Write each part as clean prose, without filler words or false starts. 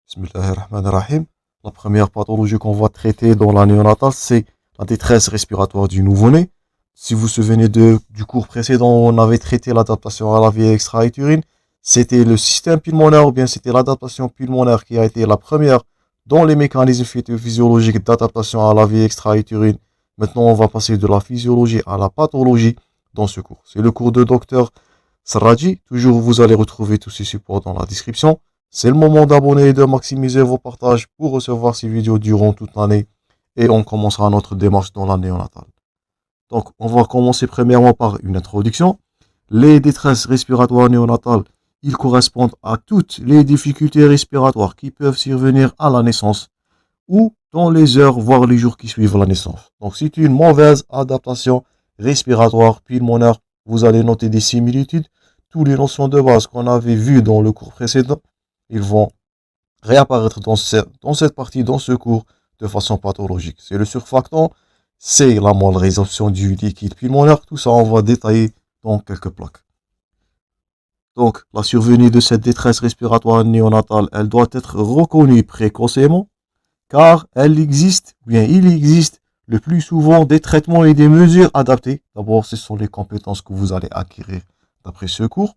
Bismillahirrahmanirrahim. La première pathologie qu'on va traiter dans la néonatale, c'est la détresse respiratoire du nouveau-né. Si vous vous souvenez du cours précédent, on avait traité l'adaptation à la vie extra-utérine. C'était le système pulmonaire ou bien c'était l'adaptation pulmonaire qui a été la première dans les mécanismes physiologiques d'adaptation à la vie extra-utérine. Maintenant, on va passer de la physiologie à la pathologie dans ce cours. C'est le cours de docteur Sarraji. Toujours, vous allez retrouver tous ces supports dans la description. C'est le moment d'abonner et de maximiser vos partages pour recevoir ces vidéos durant toute l'année. Et on commencera notre démarche dans la néonatale. Donc, on va commencer premièrement par une introduction. Les détresses respiratoires néonatales, ils correspondent à toutes les difficultés respiratoires qui peuvent survenir à la naissance ou dans les heures, voire les jours qui suivent la naissance. Donc, c'est une mauvaise adaptation respiratoire pulmonaire. Vous allez noter des similitudes. Toutes les notions de base qu'on avait vues dans le cours précédent, ils vont réapparaître dans cette partie, dans ce cours, de façon pathologique. C'est le surfactant, c'est la molle résorption du liquide pulmonaire. Tout ça, on va détailler dans quelques plaques. Donc, la survenue de cette détresse respiratoire néonatale, elle doit être reconnue précocement, car il existe le plus souvent des traitements et des mesures adaptées. D'abord, ce sont les compétences que vous allez acquérir d'après ce cours.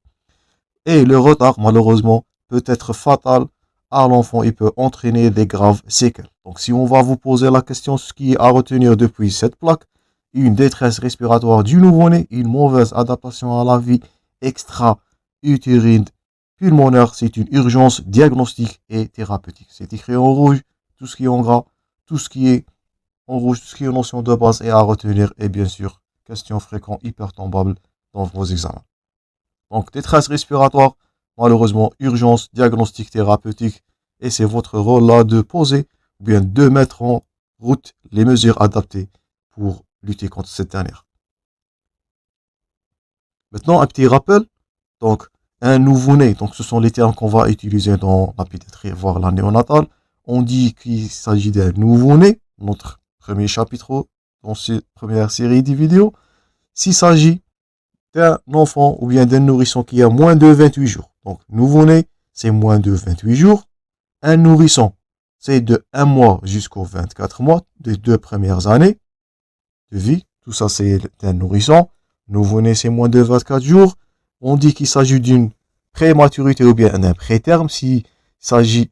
Et le retard, malheureusement, peut être fatal à l'enfant et peut entraîner des graves séquelles. Donc, si on va vous poser la question, ce qui est à retenir depuis cette plaque, une détresse respiratoire du nouveau-né, une mauvaise adaptation à la vie extra-utérine pulmonaire, c'est une urgence diagnostique et thérapeutique. C'est écrit en rouge, tout ce qui est en gras, tout ce qui est en rouge, tout ce qui est notion de base et à retenir, et bien sûr, questions fréquentes hyper tombables dans vos examens. Donc, détresse respiratoire, malheureusement, urgence, diagnostic thérapeutique, et c'est votre rôle là de poser ou bien de mettre en route les mesures adaptées pour lutter contre cette dernière. Maintenant, un petit rappel. Donc, un nouveau-né, donc ce sont les termes qu'on va utiliser dans la pédiatrie, voire la néonatale. On dit qu'il s'agit d'un nouveau-né, notre premier chapitre dans cette première série de vidéos. S'il s'agit d'un enfant ou bien d'un nourrisson qui a moins de 28 jours. Donc, nouveau-né, c'est moins de 28 jours. Un nourrisson, c'est de 1 mois jusqu'aux 24 mois, des 2 premières années de vie. Tout ça, c'est un nourrisson. Nouveau-né, c'est moins de 24 jours. On dit qu'il s'agit d'une prématurité ou bien d'un préterme. S'il s'agit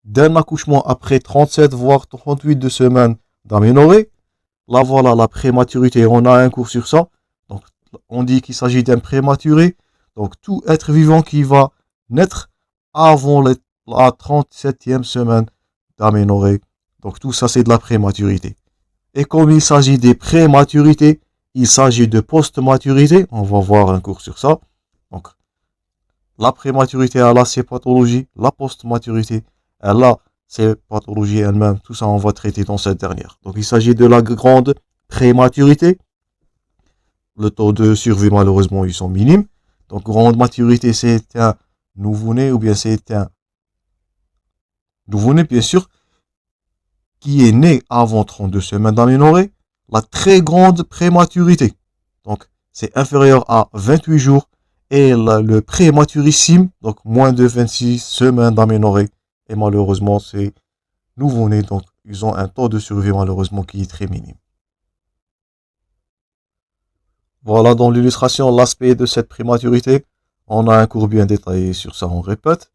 d'un accouchement après 37 voire 38 de semaines d'aménorrhée, là, voilà la prématurité. On a un cours sur ça. Donc, on dit qu'il s'agit d'un prématuré. Donc, tout être vivant qui va naître avant la 37e semaine d'aménorrhée. Donc, tout ça, c'est de la prématurité. Et comme il s'agit des prématurités, il s'agit de post-maturité. On va voir un cours sur ça. Donc, la prématurité, elle a ses pathologies. La post-maturité, elle a ses pathologies elles-mêmes. Tout ça, on va traiter dans cette dernière. Donc, il s'agit de la grande prématurité. Le taux de survie, malheureusement, ils sont minimes. Donc, grande maturité, c'est un nouveau-né ou bien c'est un nouveau-né, bien sûr, qui est né avant 32 semaines d'aménorrhée. La très grande prématurité, donc c'est inférieur à 28 jours. Et le prématurissime, donc moins de 26 semaines d'aménorrhée. Et malheureusement, c'est nouveau-né, donc ils ont un taux de survie malheureusement qui est très minime. Voilà dans l'illustration l'aspect de cette prématurité. On a un cours bien détaillé sur ça, on répète.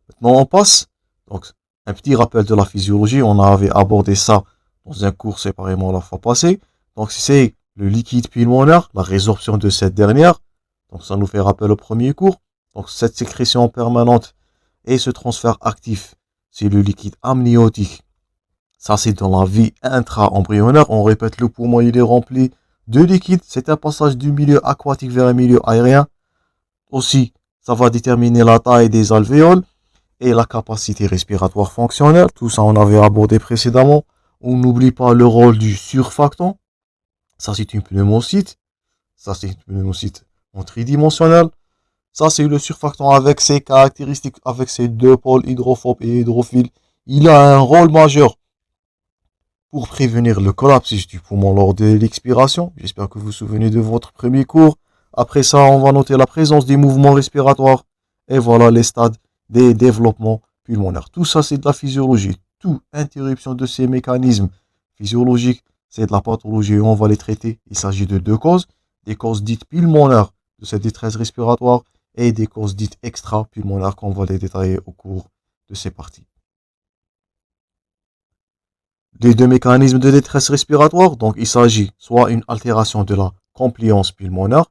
Maintenant on passe. Donc un petit rappel de la physiologie. On avait abordé ça dans un cours séparément la fois passée. Donc c'est le liquide pulmonaire, la résorption de cette dernière. Donc ça nous fait rappel au premier cours. Donc cette sécrétion permanente et ce transfert actif, c'est le liquide amniotique. Ça c'est dans la vie intra-embryonnaire. On répète, le poumon il est rempli de liquide. C'est un passage du milieu aquatique vers un milieu aérien. Aussi, ça va déterminer la taille des alvéoles et la capacité respiratoire fonctionnelle. Tout ça, on avait abordé précédemment. On n'oublie pas le rôle du surfactant. Ça, c'est une pneumocyte. Ça, c'est une pneumocyte en tridimensionnel. Ça, c'est le surfactant avec ses caractéristiques, avec ses 2 pôles hydrophobe et hydrophile. Il a un rôle majeur pour prévenir le collapse du poumon lors de l'expiration. J'espère que vous vous souvenez de votre premier cours. Après ça, on va noter la présence des mouvements respiratoires Et voilà les stades des développements pulmonaires. Tout ça, c'est de la physiologie. Toute interruption de ces mécanismes physiologiques, c'est de la pathologie et on va les traiter. Il s'agit de deux causes, des causes dites pulmonaires de cette détresse respiratoire et des causes dites extra-pulmonaires qu'on va les détailler au cours de ces parties. Les deux mécanismes de détresse respiratoire, donc il s'agit soit une altération de la compliance pulmonaire,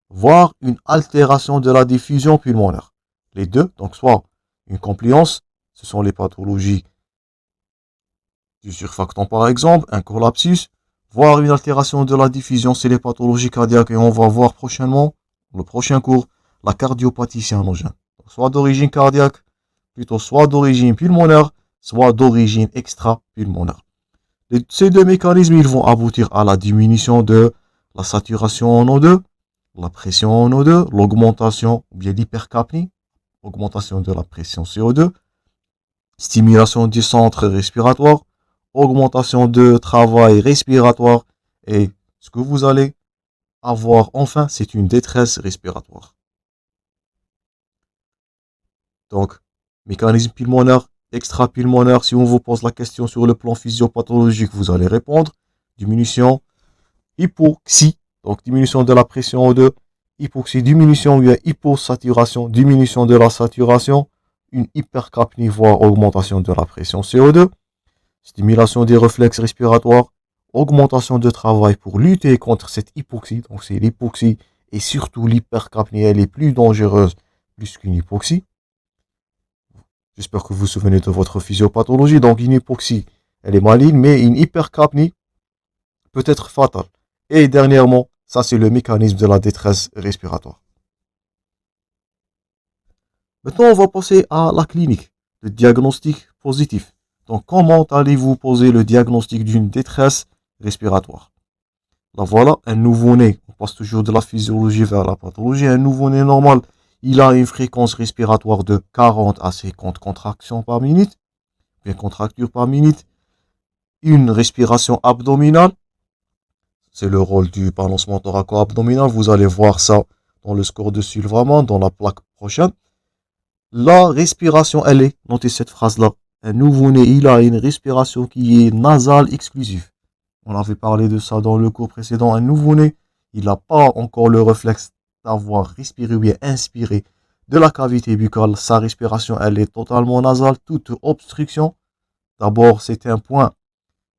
voire une altération de la diffusion pulmonaire. Les deux, donc soit une compliance, ce sont les pathologies du surfactant par exemple, un collapsus, voire une altération de la diffusion, c'est les pathologies cardiaques et on va voir prochainement, le prochain cours, la cardiopathie cyanogène. Soit d'origine cardiaque, plutôt soit d'origine pulmonaire, soit d'origine extra-pulmonaire. Ces deux mécanismes, ils vont aboutir à la diminution de la saturation en O2, la pression en O2, l'augmentation ou bien l'hypercapnie, augmentation de la pression CO2, stimulation du centre respiratoire, augmentation de travail respiratoire et ce que vous allez avoir enfin, c'est une détresse respiratoire. Donc, mécanisme pulmonaire, extra-pulmonaire, si on vous pose la question sur le plan physiopathologique, vous allez répondre diminution, hypoxie, donc diminution de la pression O2, hypoxie, diminution ou hyposaturation, diminution de la saturation, une hypercapnie, voire augmentation de la pression CO2, stimulation des réflexes respiratoires, augmentation de travail pour lutter contre cette hypoxie, donc c'est l'hypoxie et surtout l'hypercapnie, elle est plus dangereuse plus qu'une hypoxie. J'espère que vous vous souvenez de votre physiopathologie, donc une hypoxie, elle est maligne, mais une hypercapnie peut être fatale. Et dernièrement, ça c'est le mécanisme de la détresse respiratoire. Maintenant, on va passer à la clinique, le diagnostic positif. Donc, comment allez-vous poser le diagnostic d'une détresse respiratoire? Là, voilà, un nouveau-né, on passe toujours de la physiologie vers la pathologie, un nouveau-né normal, il a une fréquence respiratoire de 40 à 50 contractions par minute, bien contractures par minute, une respiration abdominale, c'est le rôle du balancement thoraco-abdominal, vous allez voir ça dans le score de Silverman, dans la plaque prochaine. La respiration, elle est, notez cette phrase-là, un nouveau-né, il a une respiration qui est nasale exclusive. On avait parlé de ça dans le cours précédent. Un nouveau-né, il n'a pas encore le réflexe d'avoir respiré ou bien inspiré de la cavité buccale. Sa respiration, elle est totalement nasale, toute obstruction. D'abord, c'est un point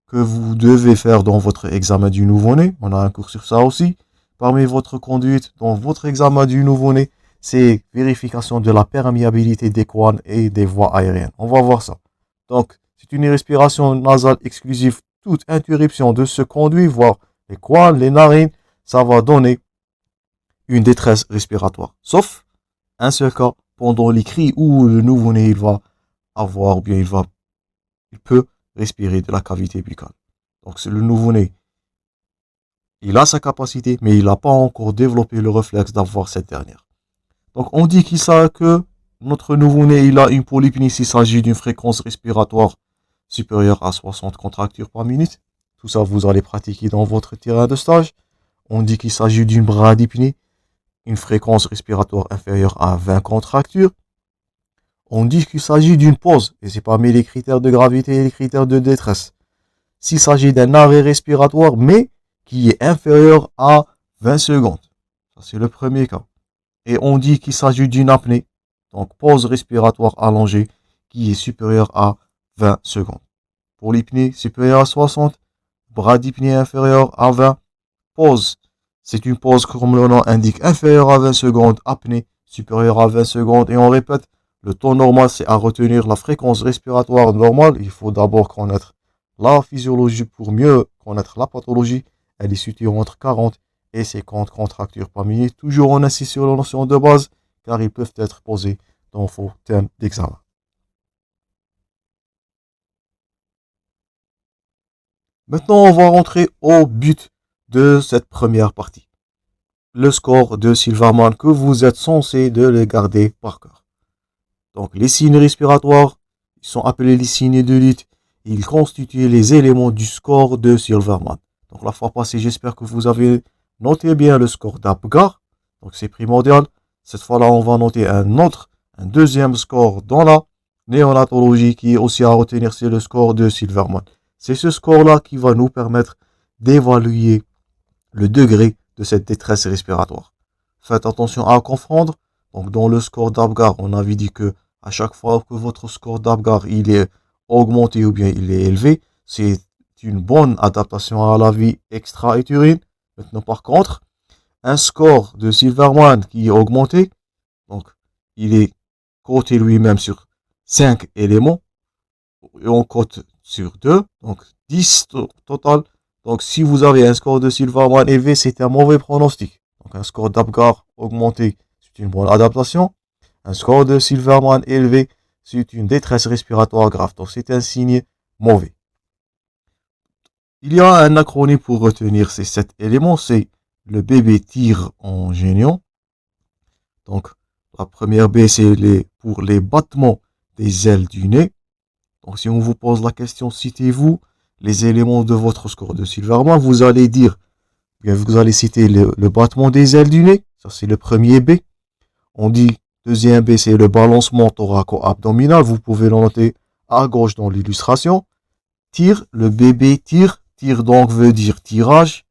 que vous devez faire dans votre examen du nouveau-né. On a un cours sur ça aussi. Parmi votre conduite, dans votre examen du nouveau-né, c'est vérification de la perméabilité des couanes et des voies aériennes. On va voir ça. Donc, c'est une respiration nasale exclusive. Toute interruption de ce conduit, voire les couanes, les narines, ça va donner une détresse respiratoire. Sauf un seul cas pendant les cris où le nouveau-né il va avoir, ou bien il peut respirer de la cavité buccale. Donc c'est le nouveau-né. Il a sa capacité, mais il n'a pas encore développé le réflexe d'avoir cette dernière. Donc on dit que notre nouveau-né il a une polypnie s'il s'agit d'une fréquence respiratoire supérieure à 60 contractures par minute. Tout ça, vous allez pratiquer dans votre terrain de stage. On dit qu'il s'agit d'une bradypnie, une fréquence respiratoire inférieure à 20 contractures. On dit qu'il s'agit d'une pause, et c'est parmi les critères de gravité et les critères de détresse. S'il s'agit d'un arrêt respiratoire, mais qui est inférieur à 20 secondes. Ça, c'est le premier cas. Et on dit qu'il s'agit d'une apnée, donc pause respiratoire allongée, qui est supérieure à 20 secondes. Pour l'hypnée supérieure à 60, bradypnée inférieure à 20, pause. C'est une pause comme le nom indique inférieure à 20 secondes, apnée supérieure à 20 secondes. Et on répète, le temps normal c'est à retenir la fréquence respiratoire normale. Il faut d'abord connaître la physiologie pour mieux connaître la pathologie. Elle est située entre 40 et 50 contractures par minute. Toujours on insiste sur la notion de base car ils peuvent être posés dans vos thèmes d'examen. Maintenant, on va rentrer au but de cette première partie. Le score de Silverman que vous êtes censé de le garder par cœur. Donc, les signes respiratoires, ils sont appelés les signes de lutte. Ils constituent les éléments du score de Silverman. Donc, la fois passée, j'espère que vous avez noté bien le score d'Apgar. Donc, c'est primordial. Cette fois-là, on va noter un deuxième score dans la néonatologie qui est aussi à retenir, c'est le score de Silverman. C'est ce score-là qui va nous permettre d'évaluer le degré de cette détresse respiratoire. Faites attention à confondre. Donc, dans le score d'Apgar, on avait dit que à chaque fois que votre score d'Apgar il est augmenté ou bien il est élevé, c'est une bonne adaptation à la vie extra-utérine. Maintenant, par contre, un score de Silverman qui est augmenté, donc il est coté lui-même sur 5 éléments, et on cote sur 2, donc 10 total. Donc si vous avez un score de Silverman élevé, c'est un mauvais pronostic. Donc un score d'Apgar augmenté, c'est une bonne adaptation. Un score de Silverman élevé, c'est une détresse respiratoire grave. Donc c'est un signe mauvais. Il y a un acronyme pour retenir ces 7 éléments, c'est le bébé tire en geignant. Donc la première B, c'est pour les battements des ailes du nez. Donc si on vous pose la question, citez-vous les éléments de votre score de Silverman, vous allez dire, bien, vous allez citer le battement des ailes du nez, ça c'est le premier B. On dit, deuxième B, c'est le balancement thoraco-abdominal, vous pouvez le noter à gauche dans l'illustration. Tire, le bébé tire, tire donc veut dire tirage.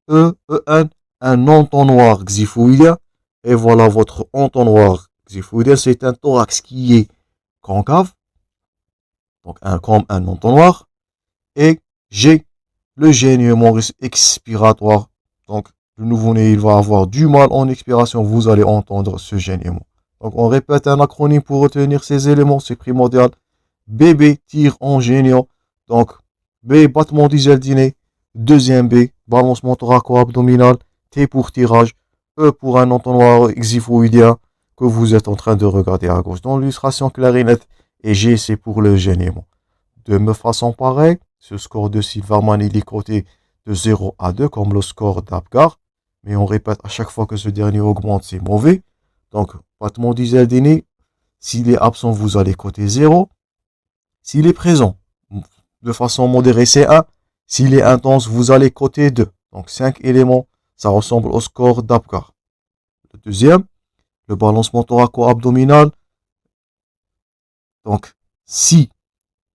Un entonnoir xiphoïdien, et voilà votre entonnoir xiphoïdien, c'est un thorax qui est concave, donc comme un entonnoir. Et G, le gênement expiratoire. Donc, le nouveau-né, il va avoir du mal en expiration. Vous allez entendre ce gênement. Donc, on répète un acronyme pour retenir ces éléments. C'est primordial. BB, tire en gênant. Donc, B, battement des ailes du nez. Deuxième B, balancement thoraco-abdominal. T pour tirage. E pour un entonnoir xiphoïdien que vous êtes en train de regarder à gauche dans l'illustration clarinette. Et G, c'est pour le gênement. De même façon pareille, ce score de Silverman il est coté de 0 à 2 comme le score d'Apgar. Mais on répète à chaque fois que ce dernier augmente, c'est mauvais. Donc, battement des ailes du nez, s'il est absent, vous allez coter 0. S'il est présent, de façon modérée, c'est 1. S'il est intense, vous allez coter 2. Donc, 5 éléments, ça ressemble au score d'Apgar. Le deuxième, le balancement thoraco-abdominal. Donc, si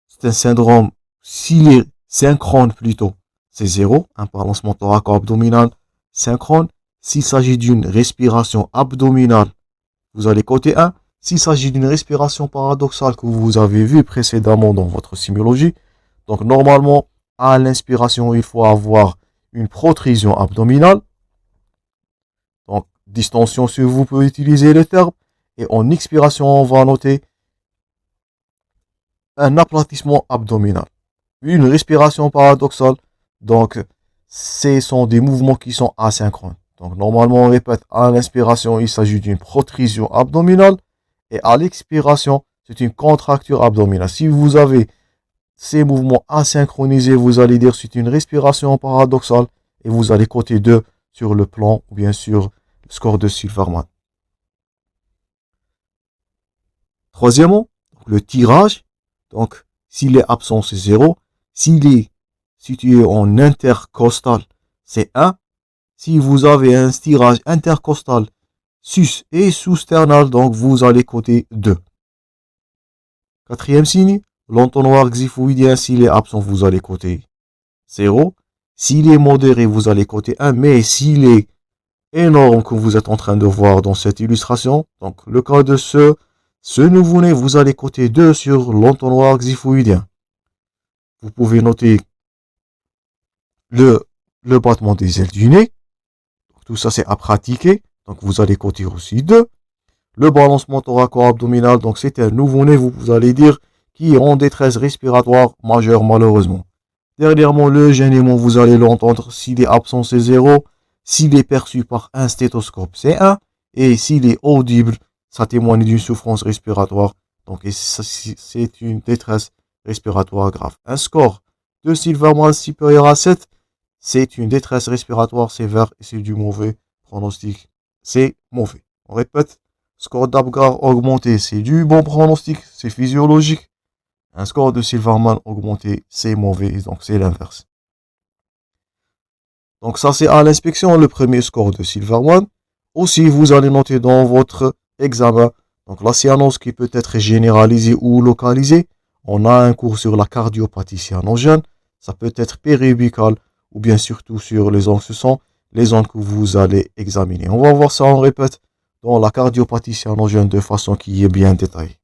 c'est un syndrome, s'il est synchrone plutôt, c'est 0, un balancement thoraco-abdominal synchrone. S'il s'agit d'une respiration abdominale, vous allez coter 1. S'il s'agit d'une respiration paradoxale que vous avez vue précédemment dans votre sémiologie, donc normalement, à l'inspiration, il faut avoir une protrusion abdominale. Donc, distension, si vous pouvez utiliser le terme. Et en expiration, on va noter un aplatissement abdominal. Une respiration paradoxale. Donc, ce sont des mouvements qui sont asynchrones. Donc, normalement, on répète, à l'inspiration, il s'agit d'une protrusion abdominale. Et à l'expiration, c'est une contracture abdominale. Si vous avez ces mouvements asynchronisés, vous allez dire c'est une respiration paradoxale. Et vous allez coter 2 sur le plan, ou bien sur le score de Silverman. Troisièmement, le tirage. Donc, s'il est absent, c'est 0. S'il est situé en intercostal, c'est 1. Si vous avez un tirage intercostal sus et sous-sternal, donc vous allez coter 2. Quatrième signe, l'entonnoir xiphoïdien, s'il est absent, vous allez coter 0. S'il est modéré, vous allez coter 1. Mais s'il est énorme, que vous êtes en train de voir dans cette illustration, donc le cas de ce nouveau-né, vous allez coter 2 sur l'entonnoir xiphoïdien. Vous pouvez noter le battement des ailes du nez. Tout ça, c'est à pratiquer. Donc, vous allez coter aussi 2. Le balancement thoraco-abdominal, donc c'est un nouveau-né, vous allez dire, qui est en détresse respiratoire majeure, malheureusement. Dernièrement, le gênement, vous allez l'entendre. S'il est absent, c'est 0. S'il est perçu par un stéthoscope, c'est 1. Et s'il est audible, ça témoigne d'une souffrance respiratoire. Donc, c'est une détresse respiratoire grave. Un score de Silverman supérieur à 7, c'est une détresse respiratoire sévère et c'est du mauvais pronostic. C'est mauvais. On répète, score d'Apgar augmenté, c'est du bon pronostic, c'est physiologique. Un score de Silverman augmenté, c'est mauvais, donc c'est l'inverse. Donc ça, c'est à l'inspection, le premier score de Silverman. Aussi, vous allez noter dans votre examen, donc la cyanose qui peut être généralisée ou localisée. On a un cours sur la cardiopathie cyanogène. Ça peut être périubicale ou bien surtout sur les ondes. Ce sont les ondes que vous allez examiner. On va voir ça, on répète, dans la cardiopathie cyanogène de façon qui est bien détaillée.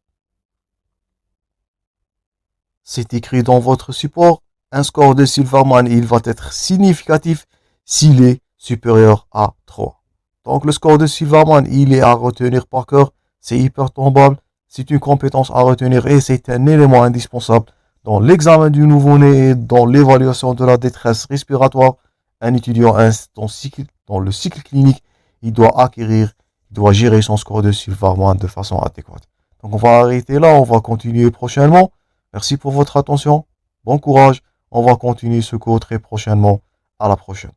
C'est écrit dans votre support. Un score de Silverman, il va être significatif s'il est supérieur à 3. Donc le score de Silverman, il est à retenir par cœur. C'est hyper tombable. C'est une compétence à retenir et c'est un élément indispensable dans l'examen du nouveau-né et dans l'évaluation de la détresse respiratoire. Un étudiant dans le cycle clinique, il doit gérer son score de Silverman de façon adéquate. Donc on va arrêter là, on va continuer prochainement. Merci pour votre attention. Bon courage. On va continuer ce cours très prochainement. À la prochaine.